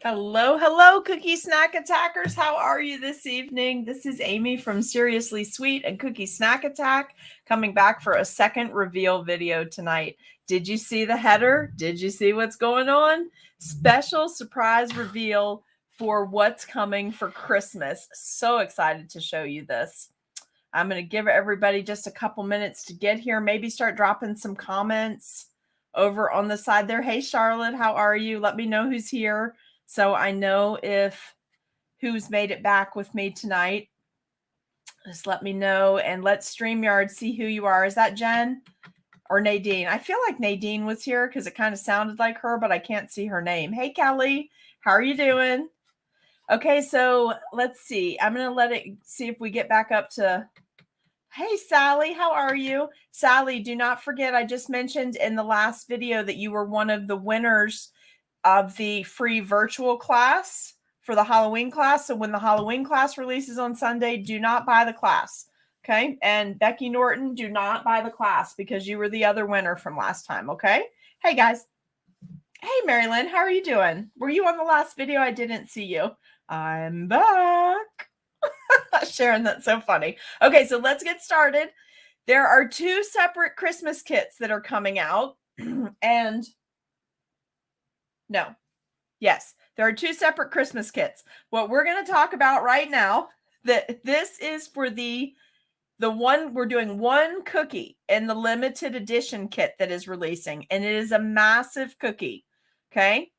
Hello, hello, Cookie Snack Attackers. How are you this evening? This is Amy from Seriously Sweet and Cookie Snack Attack coming back for a second reveal video tonight. Did you see the header? Did you see what's going on? Special surprise reveal for what's coming for Christmas. So excited to show you this. I'm going to give everybody just a couple minutes to get here. Maybe start dropping some comments over on the side there. Hey, Charlotte, how are you? Let me know who's here, so I know who's made it back with me tonight. Just let me know, and let's StreamYard see who you are. Is that Jen or Nadine? I feel like Nadine was here because it kind of sounded like her, but I can't see her name. Hey, Kelly, how are you doing? Okay, so let's see. I'm going to let it see if we get back up to... Hey, Sally, how are you? Sally, do not forget, I just mentioned in the last video that you were one of the winners of the free virtual class for the Halloween class. So when the Halloween class releases on Sunday, do not buy the class. Okay. And Becky Norton, do not buy the class because you were the other winner from last time. Okay. Hey guys. Hey, Marilyn, how are you doing? Were you on the last video? I didn't see you. I'm back. Sharon, that's so funny. Okay, so let's get started. There are two separate Christmas kits that are coming out. And no, yes, there are two separate Christmas kits. What we're going to talk about right now, that this is for the one, we're doing one cookie in the limited edition kit that is releasing, and it is a massive cookie. Okay.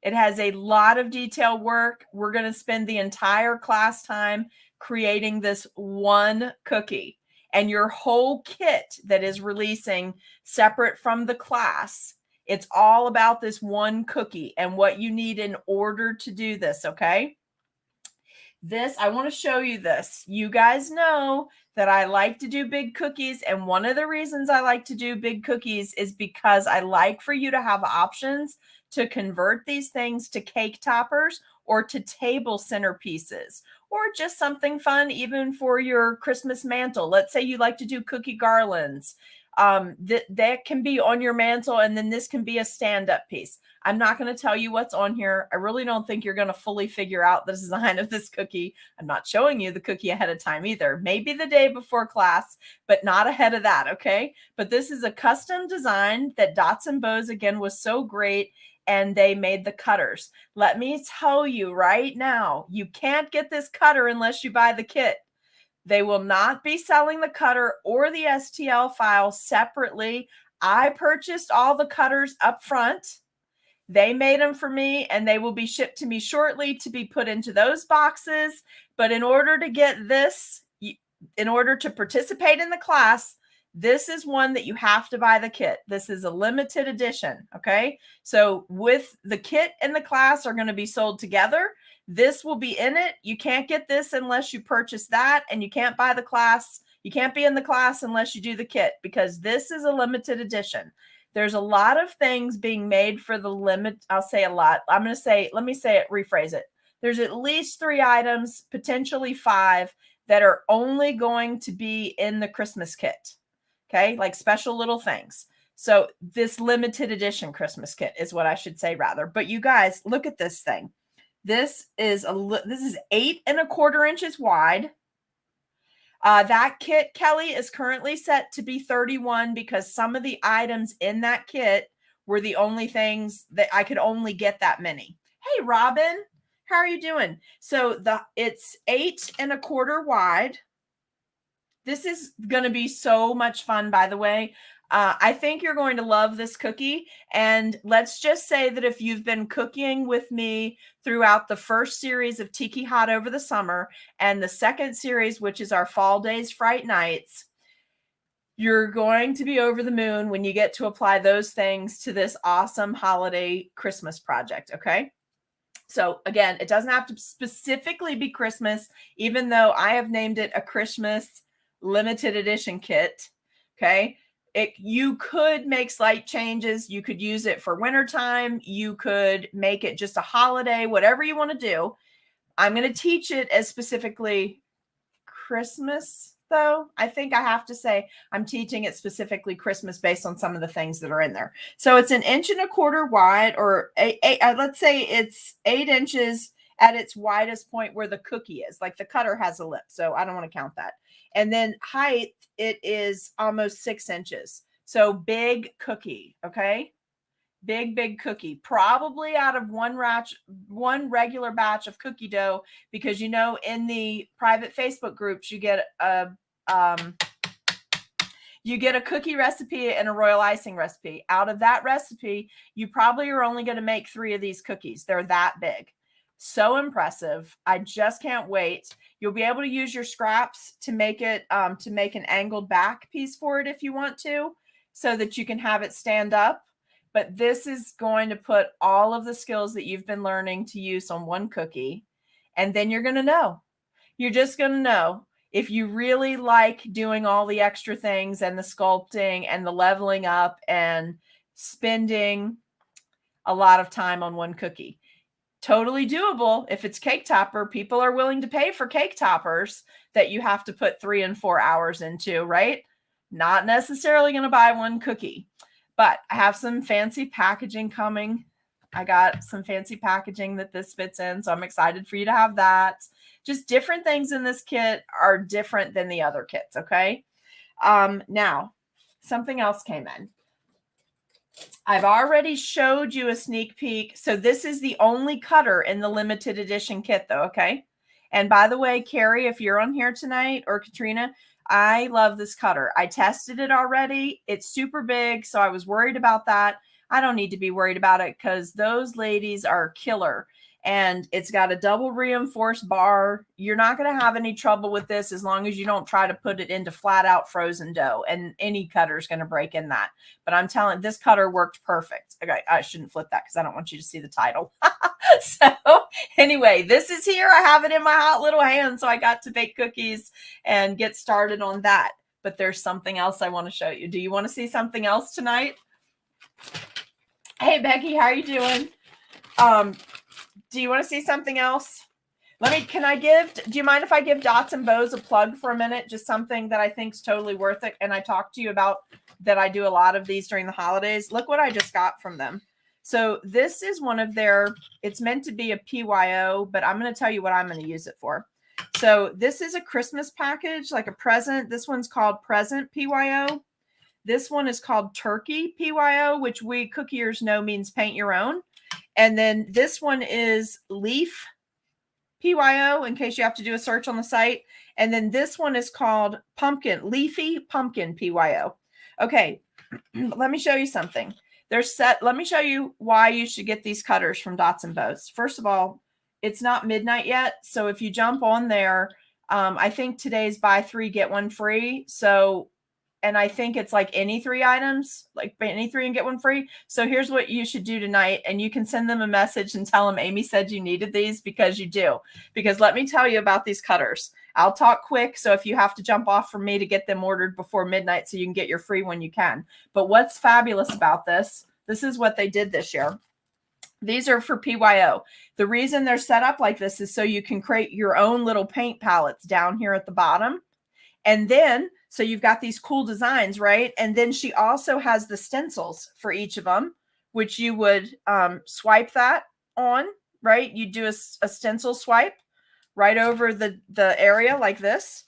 It has a lot of detail work. We're going to spend the entire class time creating this one cookie, and your whole kit that is releasing separate from the class. It's all about this one cookie and what you need in order to do this. Okay. This, I want to show you this. You guys know that I like to do big cookies. And one of the reasons I like to do big cookies is because I like for you to have options to convert these things to cake toppers or to table centerpieces, or just something fun even for your Christmas mantle. Let's say you like to do cookie garlands. That can be on your mantle, and then this can be a stand-up piece. I'm not going to tell you what's on here. I really don't think you're going to fully figure out the design of this cookie. I'm not showing you the cookie ahead of time either. Maybe the day before class, but not ahead of that, okay? But this is a custom design that Dots and Bows, again, was so great, and they made the cutters. Let me tell you right now, you can't get this cutter unless you buy the kit. They will not be selling the cutter or the STL file separately. I purchased all the cutters up front. They made them for me, and they will be shipped to me shortly to be put into those boxes. But in order to get this, in order to participate in the class, this is one that you have to buy the kit. This is a limited edition. Okay. So with the kit and the class are going to be sold together. This will be in it. You can't get this unless you purchase that, and you can't buy the class. You can't be in the class unless you do the kit, because this is a limited edition. There's a lot of things being made for the limit. I'll say a lot. I'm going to say, let me say it, rephrase it. There's at least 3 items, potentially 5, that are only going to be in the Christmas kit. Okay. Like special little things. So this limited edition Christmas kit is what I should say rather. But you guys, look at this thing. This is 8 1/4 inches wide. That kit, Kelly, is currently set to be 31 because some of the items in that kit were the only things that I could only get that many. Hey, Robin, how are you doing? So it's 8 1/4 wide. This is going to be so much fun, by the way. I think you're going to love this cookie. And let's just say that if you've been cooking with me throughout the first series of Tiki Hot over the summer and the second series, which is our Fall Days Fright Nights, you're going to be over the moon when you get to apply those things to this awesome holiday Christmas project. Okay. So again, it doesn't have to specifically be Christmas, even though I have named it a Christmas limited edition kit. Okay. You could make slight changes. You could use it for wintertime. You could make it just a holiday, whatever you want to do. I'm going to teach it as specifically Christmas though. I think I have to say I'm teaching it specifically Christmas based on some of the things that are in there. So it's 1.25 inches wide, or let's say it's 8 inches at its widest point where the cookie is. Like the cutter has a lip, so I don't want to count that. And then height, it is almost 6 inches. So big cookie, okay? Big cookie, probably out of one regular batch of cookie dough, because you know in the private Facebook groups you get a cookie recipe and a royal icing recipe. Out of that recipe, you probably are only going to make 3 of these cookies. They're that big. So impressive. I just can't wait. You'll be able to use your scraps to make it to make an angled back piece for it if you want to, so that you can have it stand up. But this is going to put all of the skills that you've been learning to use on one cookie. And then you're going to know. You're just going to know if you really like doing all the extra things and the sculpting and the leveling up and spending a lot of time on one cookie. Totally doable. If it's cake topper, people are willing to pay for cake toppers that you have to put 3 and 4 hours into, right? Not necessarily going to buy one cookie. But I have some fancy packaging coming. I got some fancy packaging that this fits in, so I'm excited for you to have that. Just different things in this kit are different than the other kits, okay? Now, something else came in. I've already showed you a sneak peek. So this is the only cutter in the limited edition kit, though, okay? And by the way, Carrie, if you're on here tonight, or Katrina, I love this cutter. I tested it already. It's super big, so I was worried about that. I don't need to be worried about it because those ladies are killer. And it's got a double reinforced bar. You're not going to have any trouble with this as long as you don't try to put it into flat out frozen dough. And any cutter is going to break in that. But I'm telling you, this cutter worked perfect. Okay, I shouldn't flip that because I don't want you to see the title. So anyway, this is here. I have it in my hot little hand. So I got to bake cookies and get started on that. But there's something else I want to show you. Do you want to see something else tonight? Hey, Becky, how are you doing? Do you want to see something else? Do you mind if I give Dots and Bows a plug for a minute? Just something that I think is totally worth it. And I talked to you about that. I do a lot of these during the holidays. Look what I just got from them. So this is one of their, it's meant to be a PYO, but I'm going to tell you what I'm going to use it for. So this is a Christmas package, like a present. This one's called Present PYO. This one is called Turkey PYO, which we cookiers know means paint your own. And then this one is Leaf PYO, in case you have to do a search on the site. And then this one is called Leafy Pumpkin PYO. Okay, let me show you something. Let me show you why you should get these cutters from Dots and Bows. First of all, it's not midnight yet. So if you jump on there, I think today's buy 3, get 1 free. So, and I think it's like any 3 items, like any 3 and get 1 free. So here's what you should do tonight. And you can send them a message and tell them Amy said you needed these, because you do. Because let me tell you about these cutters. I'll talk quick. So if you have to jump off from me to get them ordered before midnight so you can get your free when you can. But what's fabulous about this is what they did this year. These are for PYO. The reason they're set up like this is so you can create your own little paint palettes down here at the bottom. And then, so you've got these cool designs, right? And then she also has the stencils for each of them, which you would swipe that on, right? You do a stencil swipe right over the area like this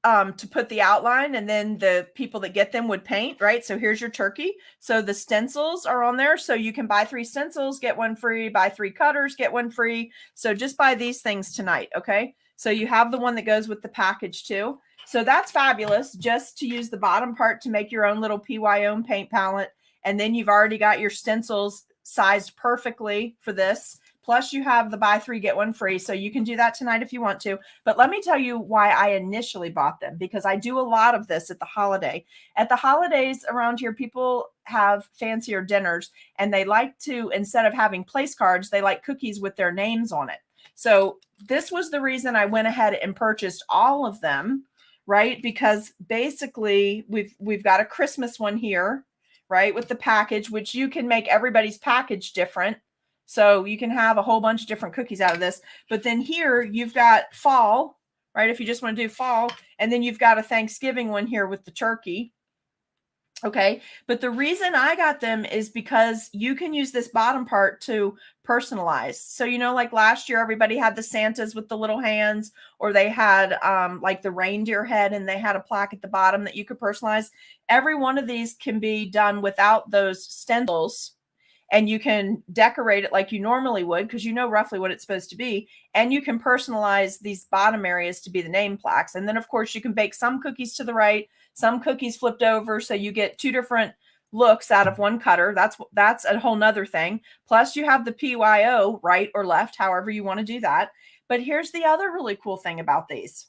to put the outline, and then the people that get them would paint, right? So here's your turkey. So the stencils are on there. So you can buy 3 stencils, get 1 free, buy 3 cutters, get 1 free. So just buy these things tonight, okay? So you have the one that goes with the package too. So that's fabulous, just to use the bottom part to make your own little PYO paint palette. And then you've already got your stencils sized perfectly for this. Plus you have the buy 3, get 1 free. So you can do that tonight if you want to. But let me tell you why I initially bought them, because I do a lot of this at the holiday. At the holidays around here, people have fancier dinners, and they like to, instead of having place cards, they like cookies with their names on it. So this was the reason I went ahead and purchased all of them, right? Because basically we've got a Christmas one here, right? With the package, which you can make everybody's package different. So you can have a whole bunch of different cookies out of this. But then here you've got fall, right? If you just want to do fall, and then you've got a Thanksgiving one here with the turkey. Okay, but the reason I got them is because you can use this bottom part to personalize. So, you know, like last year, everybody had the Santas with the little hands, or they had like the reindeer head and they had a plaque at the bottom that you could personalize. Every one of these can be done without those stencils, and you can decorate it like you normally would because you know roughly what it's supposed to be. And you can personalize these bottom areas to be the name plaques. And then, of course, you can bake some cookies to the right, some cookies flipped over, so you get two different looks out of one cutter. That's a whole nother thing. Plus, you have the PYO, right or left, however you want to do that. But here's the other really cool thing about these.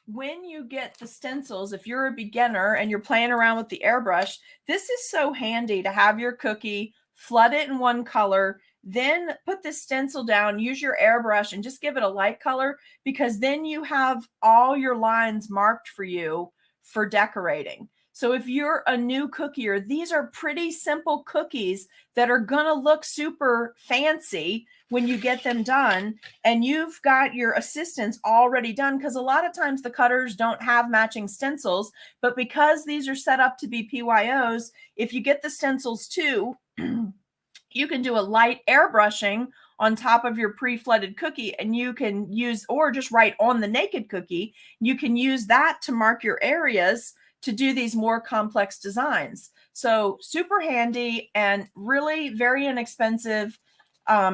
When you get the stencils, if you're a beginner and you're playing around with the airbrush, this is so handy to have your cookie, flood it in one color, then put the stencil down, use your airbrush and just give it a light color, because then you have all your lines marked for you for decorating. So if you're a new cookier, these are pretty simple cookies that are going to look super fancy when you get them done, and you've got your assistants already done, because a lot of times the cutters don't have matching stencils, but because these are set up to be PYOs, if you get the stencils too, you can do a light airbrushing on top of your pre-flooded cookie, and you can use, or just write on the naked cookie, you can use that to mark your areas to do these more complex designs. So super handy and really very inexpensive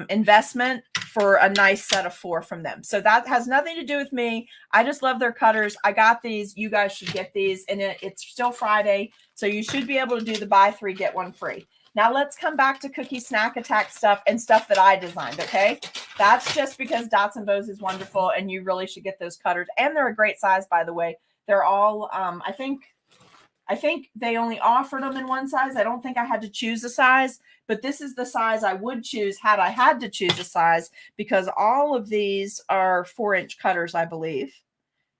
investment for a nice set of 4 from them. So that has nothing to do with me. I just love their cutters. I got these. You guys should get these. And it's still Friday, so you should be able to do the buy 3, get 1 free. Now let's come back to Cookie Snack Attack stuff and stuff that I designed, okay? That's just because Dots and Bows is wonderful, and you really should get those cutters. And they're a great size, by the way. They're all, I think they only offered them in one size. I don't think I had to choose a size, but this is the size I would choose had I had to choose a size, because all of these are 4-inch cutters, I believe.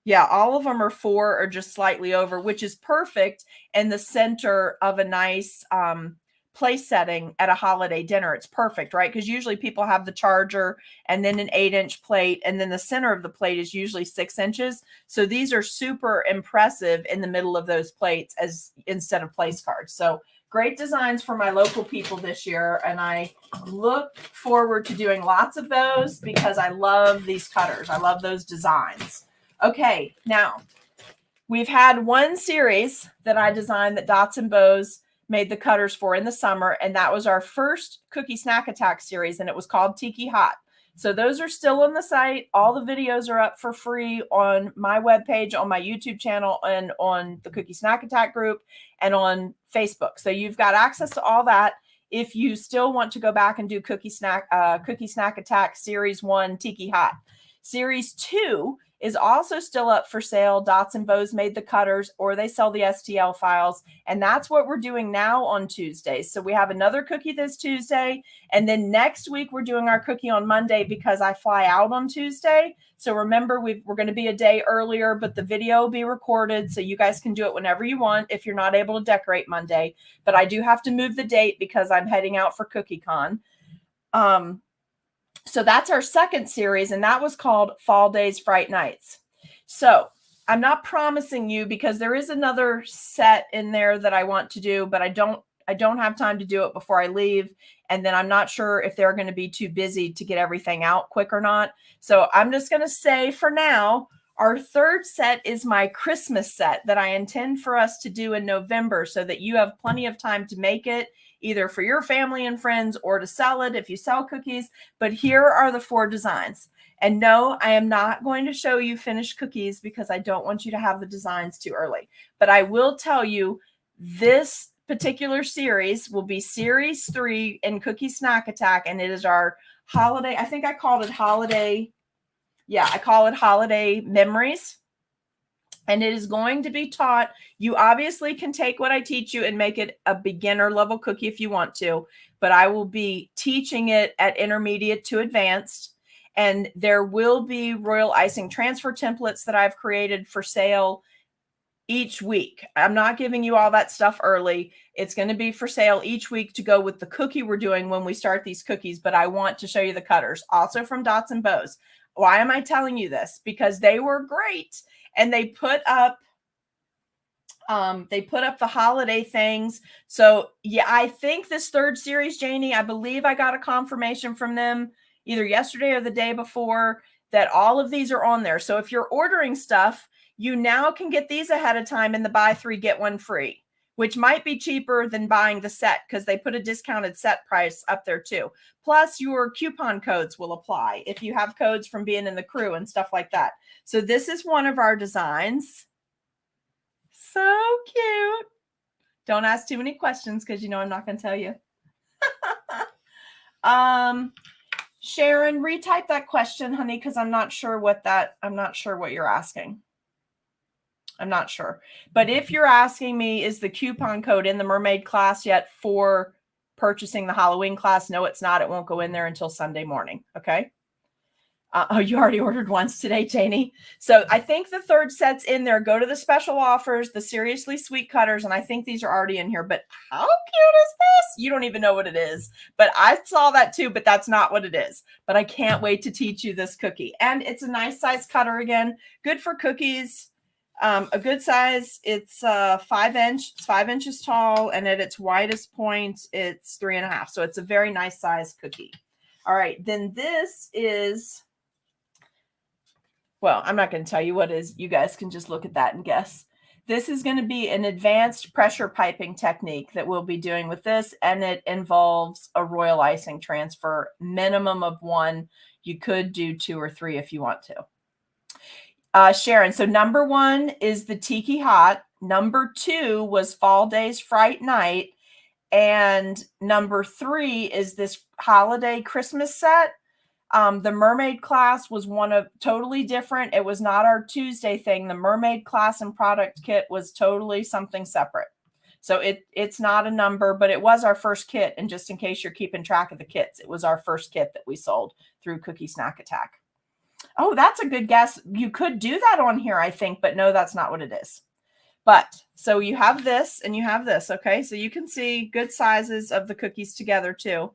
Yeah, all of them are 4 or just slightly over, which is perfect in the center of a nice place setting at a holiday dinner. It's perfect, right? Because usually people have the charger and then an 8-inch plate, and then the center of the plate is usually 6 inches. So these are super impressive in the middle of those plates as instead of place cards. So great designs for my local people this year, and I look forward to doing lots of those because I love these cutters. I love those designs. Okay, now we've had one series that I designed that Dots and Bows made the cutters for in the summer, and that was our first Cookie Snack Attack series, and it was called Tiki Hot. So those are still on the site. All the videos are up for free on my webpage, on my YouTube channel, and on the Cookie Snack Attack group, and on Facebook. So you've got access to all that. If you still want to go back and do Cookie Snack Attack Series 1 Tiki Hot. Series 2 is also still up for sale. Dots and Bows made the cutters, or they sell the STL files. And that's what we're doing now on Tuesdays. So we have another cookie this Tuesday. And then next week, we're doing our cookie on Monday because I fly out on Tuesday. So remember, we're going to be a day earlier, but the video will be recorded. So you guys can do it whenever you want if you're not able to decorate Monday. But I do have to move the date because I'm heading out for CookieCon. So that's our second series, and that was called Fall Days, Fright Nights. So I'm not promising you, because there is another set in there that I want to do, but I don't have time to do it before I leave. And then I'm not sure if they're going to be too busy to get everything out quick or not. So I'm just going to say for now, our third set is my Christmas set that I intend for us to do in November, so that you have plenty of time to make it, either for your family and friends or to sell it if you sell cookies. But here are the 4 designs. And no, I am not going to show you finished cookies because I don't want you to have the designs too early. But I will tell you, this particular series will be Series 3 in Cookie Snack Attack, and it is our holiday. I think I called it holiday. Yeah, I call it Holiday Memories. And it is going to be taught. You obviously can take what I teach you and make it a beginner level cookie if you want to, but I will be teaching it at intermediate to advanced. And there will be royal icing transfer templates that I've created for sale each week. I'm not giving you all that stuff early. It's going to be for sale each week to go with the cookie we're doing when we start these cookies, but I want to show you the cutters. Also from Dots and Bows. why am I telling you this? Because they were great, and they put up the holiday things. So yeah, I think this third series, Janie, I believe I got a confirmation from them either yesterday or the day before that all of these are on there. So if you're ordering stuff, you now can get these ahead of time in the buy 3, get 1 free, which might be cheaper than buying the set because they put a discounted set price up there too. Plus your coupon codes will apply if you have codes from being in the crew and stuff like that. So this is one of our designs. So cute. Don't ask too many questions because you know I'm not going to tell you. Sharon, retype that question, honey, because I'm not sure what you're asking. I'm not sure. But if you're asking me, is the coupon code in the mermaid class yet for purchasing the Halloween class? No, it's not. It won't go in there until Sunday morning. Okay. Oh, you already ordered once today, Janie. So I think the third set's in there. Go to the special offers, the Seriously Sweet cutters, and I think these are already in here. But how cute is this? You don't even know what it is. But I saw that too, but that's not what it is. But I can't wait to teach you this cookie. And it's a nice size cutter again. Good for cookies. A good size. It's 5 inch. It's 5 inches tall, and at its widest point, it's 3.5. So it's a very nice size cookie. All right. Then this is... Well, I'm not going to tell you what it is. You guys can just look at that and guess. This is going to be an advanced pressure piping technique that we'll be doing with this, and it involves a royal icing transfer, minimum of 1. You could do 2 or 3 if you want to. Sharon, so number 1 is the Tiki Hot. Number 2 was Fall Days Fright Night. And number 3 is this holiday Christmas set. The mermaid class was one of totally different. It was not our Tuesday thing. The mermaid class and product kit was totally something separate. So it's not a number, but it was our first kit. And just in case you're keeping track of the kits, it was our first kit that we sold through Cookie Snack Attack. Oh, that's a good guess. You could do that on here, I think, but no, that's not what it is. But so you have this and you have this. Okay. So you can see good sizes of the cookies together too.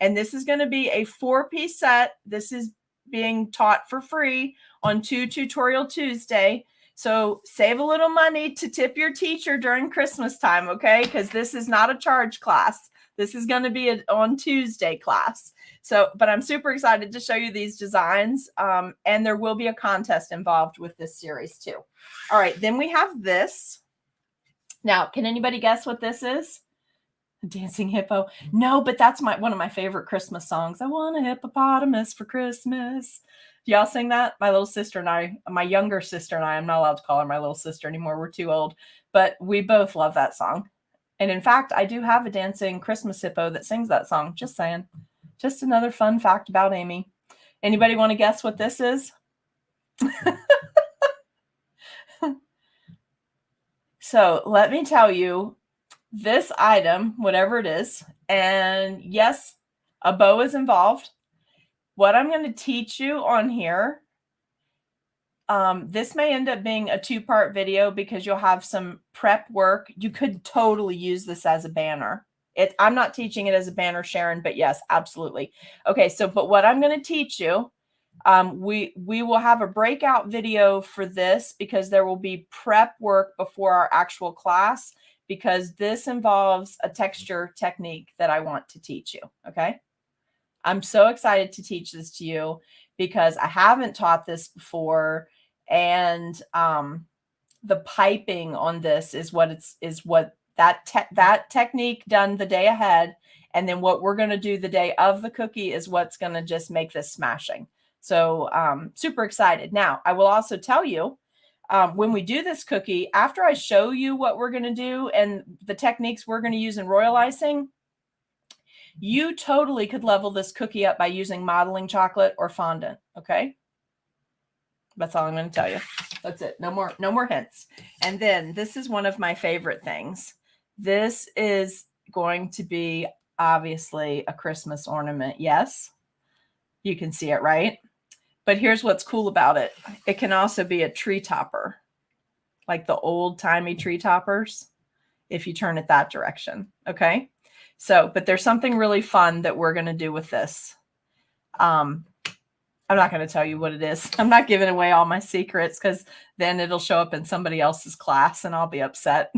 And this is going to be a 4-piece set. This is being taught for free on Tutorial Tuesday. So save a little money to tip your teacher during Christmas time, okay? Because this is not a charge class. This is going to be an on Tuesday class. So, but I'm super excited to show you these designs. And there will be a contest involved with this series too. All right, then we have this. Now, can anybody guess what this is? Dancing Hippo. No, but that's one of my favorite Christmas songs. I want a hippopotamus for Christmas. Do y'all sing that? My little sister and I, my younger sister and I, I'm not allowed to call her my little sister anymore. We're too old, but we both love that song. And in fact, I do have a dancing Christmas hippo that sings that song. Just saying. Just another fun fact about Amy. Anybody want to guess what this is? So let me tell you, this item, whatever it is, and yes, a bow is involved. What I'm going to teach you on here, this may end up being a 2-part video because you'll have some prep work. You could totally use this as a banner. I'm not teaching it as a banner, Sharon, but yes, absolutely. Okay, so but what I'm going to teach you, we will have a breakout video for this because there will be prep work before our actual class, because this involves a texture technique that I want to teach you. Okay. I'm so excited to teach this to you because I haven't taught this before. And the piping on this is what that technique done the day ahead. And then what we're going to do the day of the cookie is what's going to just make this smashing. So super excited. Now, I will also tell you, when we do this cookie, after I show you what we're going to do and the techniques we're going to use in royal icing, you totally could level this cookie up by using modeling chocolate or fondant. Okay. That's all I'm going to tell you. That's it. No more hints. And then this is one of my favorite things. This is going to be obviously a Christmas ornament. Yes. You can see it, right? But here's what's cool about it. It can also be a tree topper, like the old-timey tree toppers, if you turn it that direction. Okay. So, but there's something really fun that we're going to do with this. I'm I'm not going to tell you what it is. I'm not giving away all my secrets because then it'll show up in somebody else's class and I'll be upset.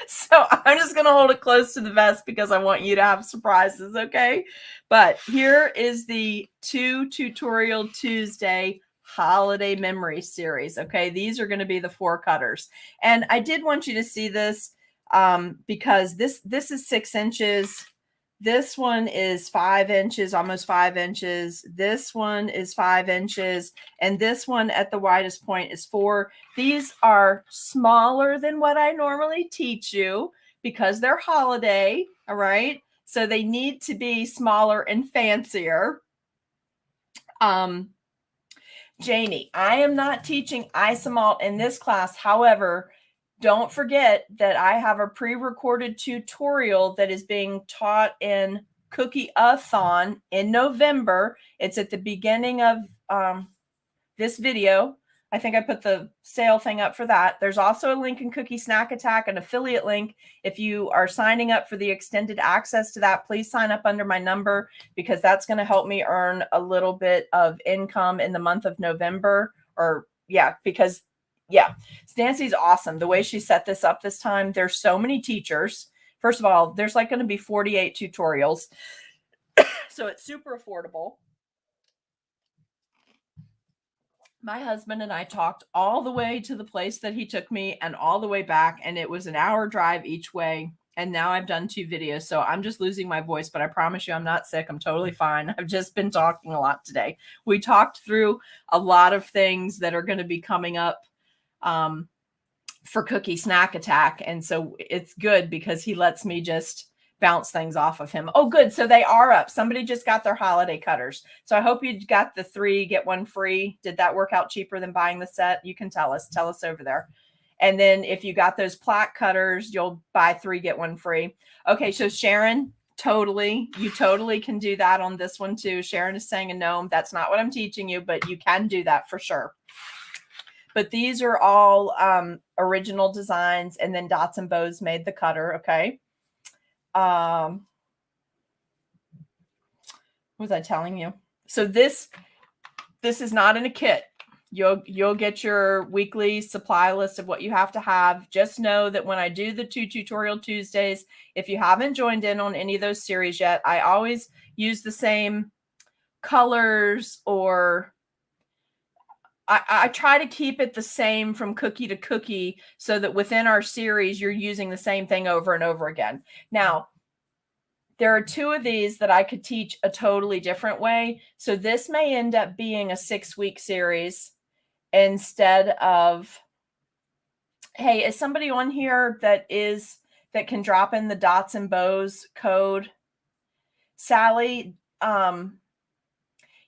So I'm just going to hold it close to the vest because I want you to have surprises, okay? But here is the 2 Tutorial Tuesday Holiday Memory Series, okay? These are going to be the 4 cutters. And I did want you to see this because this is 6 inches. This one is 5 inches, almost 5 inches. This one is 5 inches. And this one at the widest point is 4. These are smaller than what I normally teach you because they're holiday, all right? So they need to be smaller and fancier. Janie, I am not teaching isomalt in this class. However, don't forget that I have a pre-recorded tutorial that is being taught in Cookie-a-thon in November. It's at the beginning of this video. I think I put the sale thing up for that. There's also a link in Cookie Snack Attack, an affiliate link. If you are signing up for the extended access to that, please sign up under my number because that's going to help me earn a little bit of income in the month of November. Or because Nancy's awesome. The way she set this up this time, there's so many teachers. First of all, there's like going to be 48 tutorials. So it's super affordable. My husband and I talked all the way to the place that he took me and all the way back, and it was an hour drive each way. And now I've done 2 videos, so I'm just losing my voice, but I promise you I'm not sick. I'm totally fine. I've just been talking a lot today. We talked through a lot of things that are going to be coming up for Cookie Snack Attack. And so it's good because he lets me just bounce things off of him. Oh, good. So they are up. Somebody just got their holiday cutters. So I hope you got the 3, get 1 free. Did that work out cheaper than buying the set? You can tell us over there. And then if you got those plaque cutters, you'll buy 3, get 1 free. Okay. So Sharon, you totally can do that on this one too. Sharon is saying a gnome. That's not what I'm teaching you, but you can do that for sure. But these are all original designs, and then Dots and Bows made the cutter. Okay. What was I telling you? So this is not in a kit. You'll get your weekly supply list of what you have to have. Just know that when I do the 2 Tutorial Tuesdays, if you haven't joined in on any of those series yet, I always use the same colors, or I try to keep it the same from cookie to cookie so that within our series, you're using the same thing over and over again. Now, there are 2 of these that I could teach a totally different way. So this may end up being a 6-week series instead of, hey, is somebody on here that can drop in the Dots and Bows code? Sally,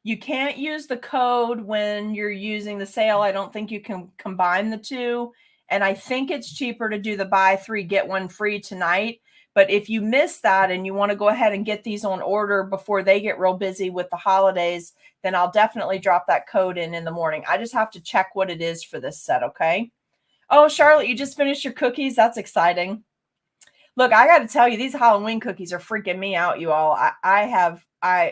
you can't use the code when you're using the sale. I don't think you can combine the 2. And I think it's cheaper to do the buy 3, get 1 free tonight. But if you miss that and you want to go ahead and get these on order before they get real busy with the holidays, then I'll definitely drop that code in the morning. I just have to check what it is for this set, okay? Oh, Charlotte, you just finished your cookies? That's exciting. Look, I got to tell you, these Halloween cookies are freaking me out, you all.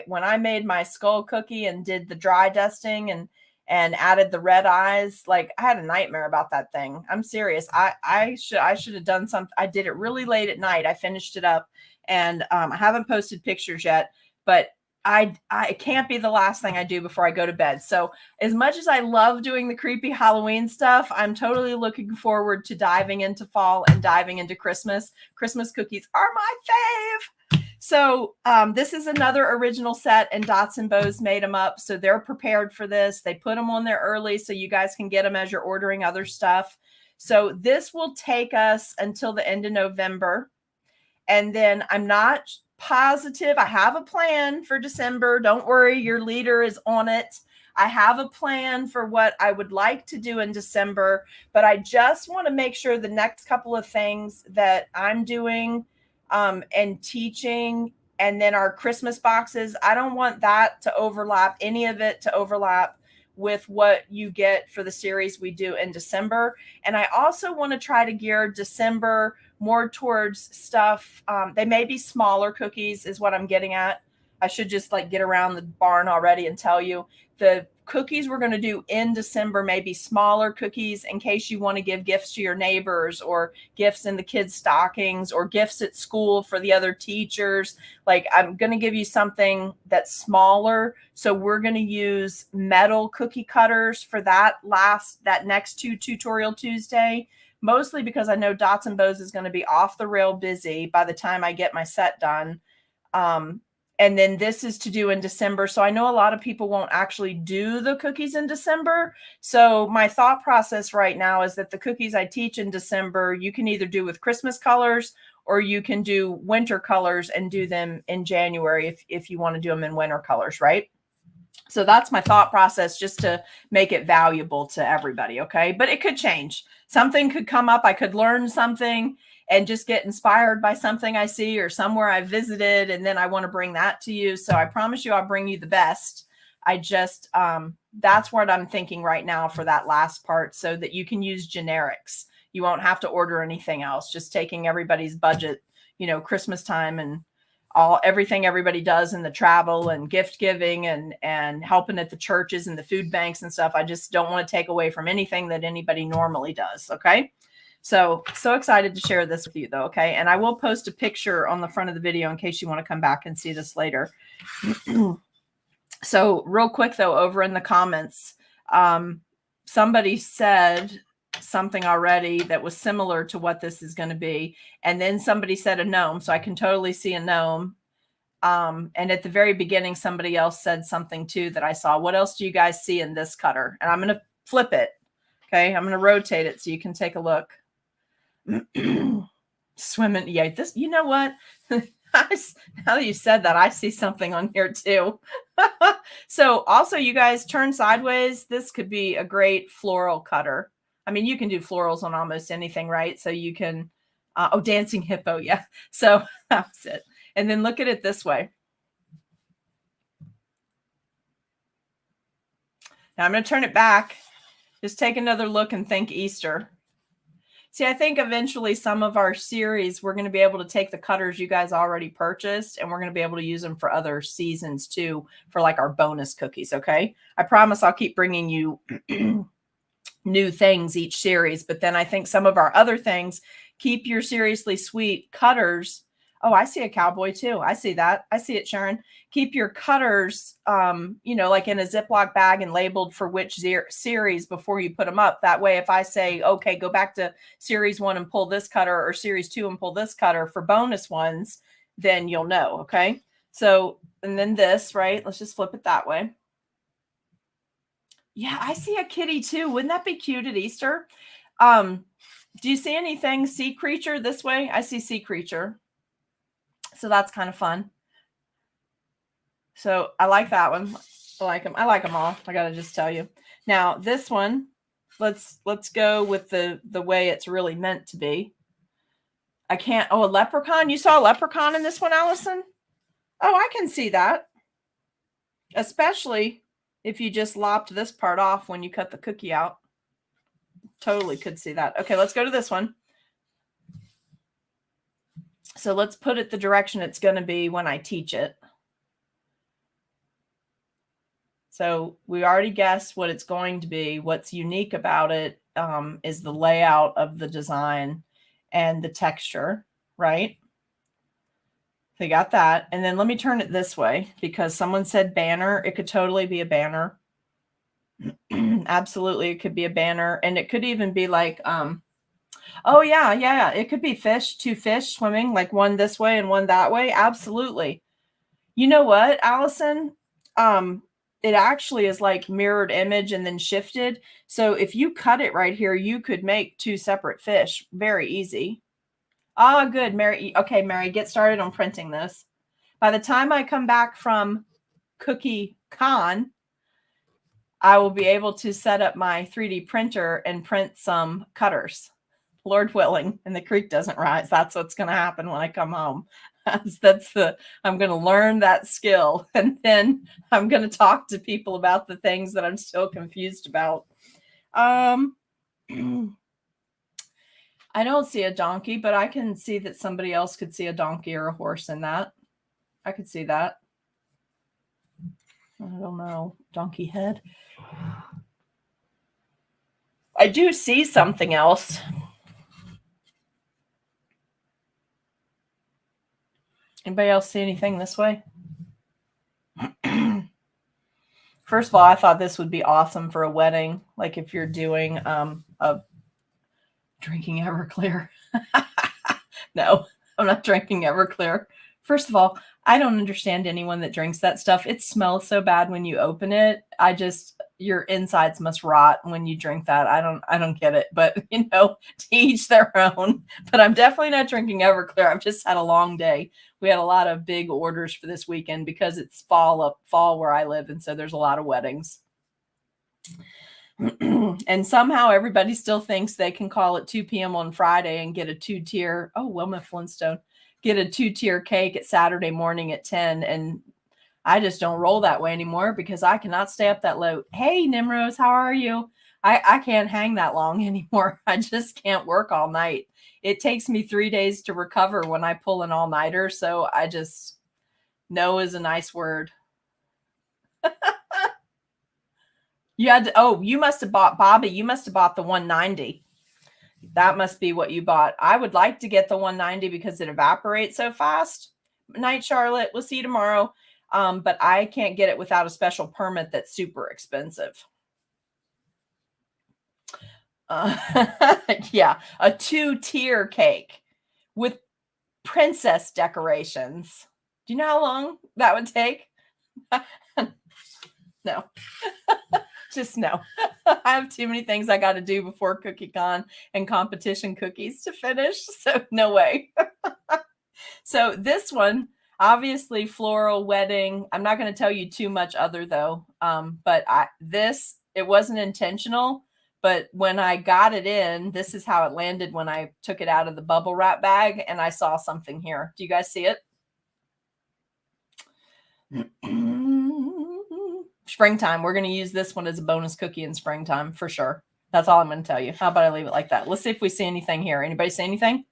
When I made my skull cookie and did the dry dusting and added the red eyes, like I had a nightmare about that thing. I'm serious. I should have done something. I did it really late at night. I finished it up, and I haven't posted pictures yet, but it can't be the last thing I do before I go to bed. So as much as I love doing the creepy Halloween stuff, I'm totally looking forward to diving into fall and diving into Christmas. Christmas cookies are my fave. So this is another original set, and Dots and Bows made them up. So they're prepared for this. They put them on there early so you guys can get them as you're ordering other stuff. So this will take us until the end of November. And then I'm not positive. I have a plan for December. Don't worry, your leader is on it. I have a plan for what I would like to do in December, but I just want to make sure the next couple of things that I'm doing and teaching, and then our Christmas boxes, I don't want that to overlap, any of it to overlap with what you get for the series we do in December. And I also want to try to gear December more towards stuff. They may be smaller cookies is what I'm getting at. I should just like get around the barn already and tell you the cookies we're going to do in December may be smaller cookies in case you want to give gifts to your neighbors or gifts in the kids' stockings or gifts at school for the other teachers. Like I'm going to give you something that's smaller. So we're going to use metal cookie cutters for that next tutorial Tuesday, mostly because I know Dots and Bows is going to be off the rail busy by the time I get my set done. And then this is to do in December. So I know a lot of people won't actually do the cookies in December. So my thought process right now is that the cookies I teach in December, you can either do with Christmas colors or you can do winter colors and do them in January if you want to do them in winter colors, right? So that's my thought process, just to make it valuable to everybody. Okay. But it could change. Something could come up. I could learn something and just get inspired by something I see or somewhere I visited. And then I want to bring that to you. So I promise you, I'll bring you the best. I just, that's what I'm thinking right now for that last part, so that you can use generics. You won't have to order anything else, just taking everybody's budget, Christmas time and everything everybody does in the travel and gift giving and helping at the churches and the food banks and stuff. I just don't want to take away from anything that anybody normally does. Okay. So excited to share this with you though. Okay. And I will post a picture on the front of the video in case you want to come back and see this later. So real quick though, over in the comments, somebody said something already that was similar to what this is going to be. And then somebody said a gnome. So I can totally see a gnome. And at the very beginning, somebody else said something too that I saw. What else do you guys see in this cutter? And I'm going to flip it. Okay. I'm going to rotate it so you can take a look. Swimming. Yeah. This, you know what? Now that you said that, I see something on here too. So also you guys turn sideways. This could be a great floral cutter. I mean, you can do florals on almost anything, right? So you can, dancing hippo. Yeah. So that's it. And then look at it this way. Now I'm going to turn it back. Just take another look and think Easter. See, I think eventually some of our series, we're going to be able to take the cutters you guys already purchased and we're going to be able to use them for other seasons too, for like our bonus cookies. Okay. I promise I'll keep bringing you new things each series, but then I think some of our other things, keep your Seriously Sweet cutters. Oh, I see a cowboy too. I see that. I see it, Sharon. Keep your cutters, like in a Ziploc bag and labeled for which series before you put them up. That way, if I say, okay, go back to series 1 and pull this cutter, or series 2 and pull this cutter for bonus ones, then you'll know. Okay. So, and then this, right? Let's just flip it that way. Yeah, I see a kitty too. Wouldn't that be cute at Easter? Do you see anything sea creature this way? I see sea creature. So that's kind of fun. So I like that one. I like them. I like them all. I got to just tell you. Now this one, let's go with the way it's really meant to be. I can't. Oh, a leprechaun. You saw a leprechaun in this one, Allison? Oh, I can see that. Especially if you just lopped this part off when you cut the cookie out. Totally could see that. Okay, let's go to this one. So let's put it the direction it's going to be when I teach it. So we already guessed what it's going to be. What's unique about it is the layout of the design and the texture, right? So you got that. And then let me turn it this way because someone said banner. It could totally be a banner. Absolutely. It could be a banner. And it could even be like, oh yeah. It could be two fish swimming, like one this way and one that way. Absolutely. You know what, Allison? It actually is like mirrored image and then shifted. So if you cut it right here, you could make two separate fish. Very easy. Oh, good, Mary. Okay, Mary, get started on printing this. By the time I come back from Cookie Con, I will be able to set up my 3D printer and print some cutters. Lord willing, and the creek doesn't rise. That's what's going to happen when I come home. I'm going to learn that skill, and then I'm going to talk to people about the things that I'm still confused about. I don't see a donkey, but I can see that somebody else could see a donkey or a horse in that. I could see that. I don't know. Donkey head. I do see something else. Anybody else see anything this way? First of all, I thought this would be awesome for a wedding. Like if you're doing a drinking Everclear. No, I'm not drinking Everclear. First of all, I don't understand anyone that drinks that stuff. It smells so bad when you open it. Your insides must rot when you drink that. I don't get it, but to each their own. But I'm definitely not drinking Everclear. I've just had a long day. We had a lot of big orders for this weekend because it's fall where I live, and so there's a lot of weddings. And somehow everybody still thinks they can call at 2 p.m. on Friday and get a 2-tier, Wilma Flintstone, get a 2-tier cake at Saturday morning at 10. And I just don't roll that way anymore because I cannot stay up that late. Hey, Nimrose, how are you? I can't hang that long anymore. I just can't work all night. It takes me 3 days to recover when I pull an all-nighter. So I just, no is a nice word. You must have bought, Bobby, you must have bought the 190. That must be what you bought. I would like to get the 190 because it evaporates so fast. Night, Charlotte. We'll see you tomorrow. But I can't get it without a special permit that's super expensive. Yeah, a 2-tier cake with princess decorations. Do you know how long that would take? No. Just no. I have too many things I got to do before CookieCon and competition cookies to finish. So no way. So this one, obviously floral wedding. I'm not going to tell you too much other though. But it wasn't intentional. But when I got it in, this is how it landed when I took it out of the bubble wrap bag and I saw something here. Do you guys see it? Springtime. We're going to use this one as a bonus cookie in springtime for sure. That's all I'm going to tell you. How about I leave it like that? Let's see if we see anything here. Anybody see anything?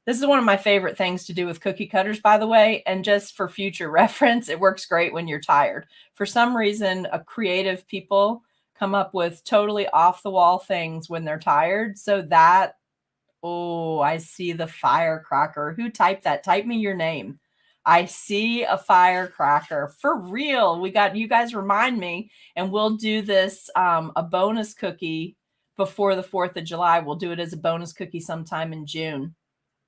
This is one of my favorite things to do with cookie cutters, by the way. And just for future reference, it works great when you're tired. For some reason, creative people come up with totally off the wall things when they're tired. So that, I see the firecracker. Who typed that? Type me your name. I see a firecracker for real. You guys remind me, and we'll do this a bonus cookie before the 4th of July. We'll do it as a bonus cookie sometime in June.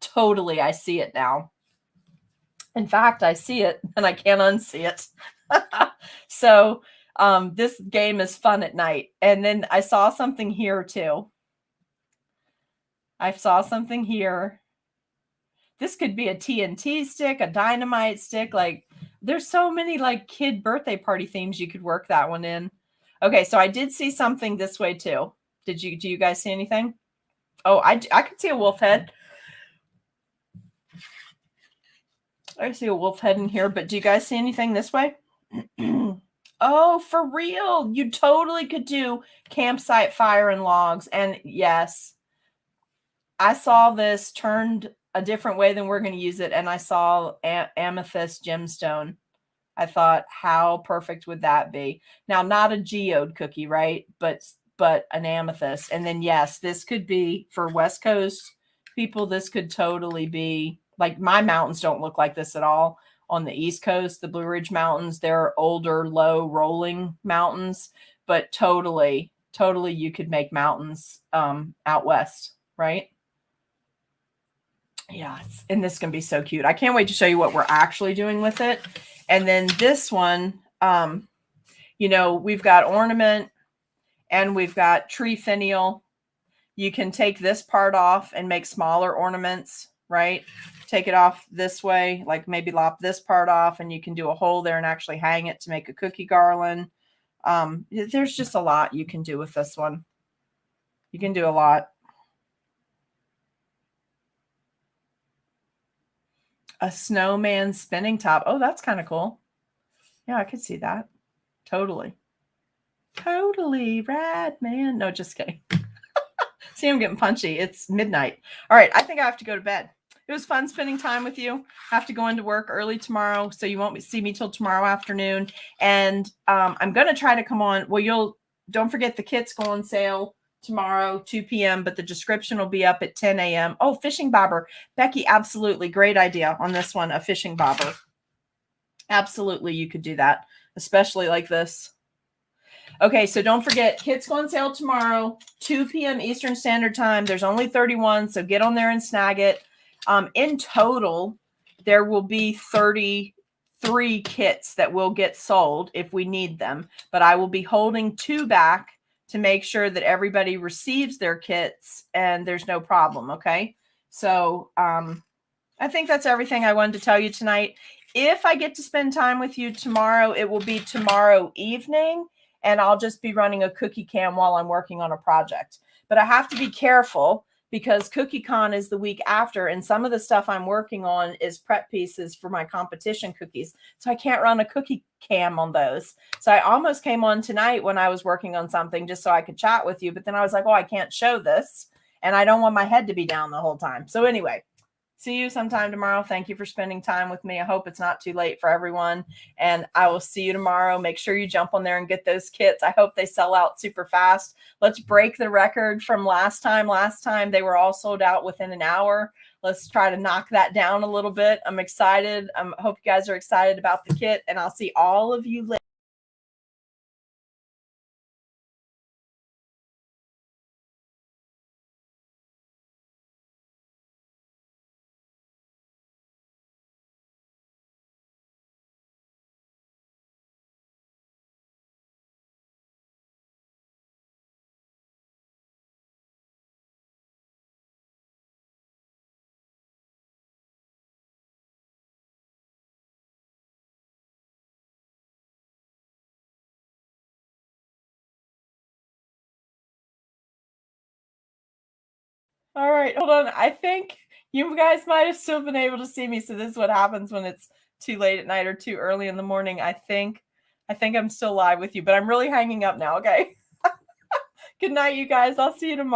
Totally, I see it now. In fact, I see it and I can't unsee it. So this game is fun at night. And then I saw something here too. I saw something here. This could be a TNT stick, a dynamite stick. Like there's so many like kid birthday party themes you could work that one in. Okay, so I did see something this way too. Do you guys see anything? Oh, I could see a wolf head. I see a wolf head in here, but do you guys see anything this way? Oh, for real. You totally could do campsite fire and logs. And yes, I saw this turned a different way than we're going to use it. And I saw amethyst gemstone. I thought, how perfect would that be? Now, not a geode cookie, right? But an amethyst. And then, yes, this could be for West Coast people. This could totally be like my mountains don't look like this at all. On the East Coast, the Blue Ridge Mountains, they're older, low rolling mountains, but totally you could make mountains out west, right? Yeah, and this can be so cute. I can't wait to show you what we're actually doing with it. And then this one, we've got ornament and we've got tree finial. You can take this part off and make smaller ornaments, right? Take it off this way, like maybe lop this part off and you can do a hole there and actually hang it to make a cookie garland. There's just a lot you can do with this one. You can do a lot. A snowman spinning top. Oh, that's kind of cool. Yeah, I could see that. Totally rad, man. No, just kidding. See, I'm getting punchy. It's midnight. All right, I think I have to go to bed. It was fun spending time with you. I have to go into work early tomorrow, so you won't see me till tomorrow afternoon. And I'm going to try to come on. Well, don't forget the kits go on sale tomorrow, 2 p.m., but the description will be up at 10 a.m. Oh, fishing bobber. Becky, absolutely. Great idea on this one, a fishing bobber. Absolutely, you could do that, especially like this. Okay, so don't forget, kits go on sale tomorrow, 2 p.m. Eastern Standard Time. There's only 31, so get on there and snag it. In total, there will be 33 kits that will get sold if we need them, but I will be holding 2 back to make sure that everybody receives their kits and there's no problem, okay? So I think that's everything I wanted to tell you tonight. If I get to spend time with you tomorrow, it will be tomorrow evening, and I'll just be running a cookie cam while I'm working on a project. But I have to be careful because CookieCon is the week after, and some of the stuff I'm working on is prep pieces for my competition cookies. So I can't run a cookie cam on those. So I almost came on tonight when I was working on something just so I could chat with you. But then I was like, oh, I can't show this, and I don't want my head to be down the whole time. So anyway, see you sometime tomorrow. Thank you for spending time with me. I hope it's not too late for everyone. And I will see you tomorrow. Make sure you jump on there and get those kits. I hope they sell out super fast. Let's break the record from last time. Last time they were all sold out within an hour. Let's try to knock that down a little bit. I'm excited. I hope you guys are excited about the kit. And I'll see all of you later. All right, hold on. I think you guys might have still been able to see me. So this is what happens when it's too late at night or too early in the morning. I think I'm still live with you, but I'm really hanging up now. Okay. Good night, you guys. I'll see you tomorrow.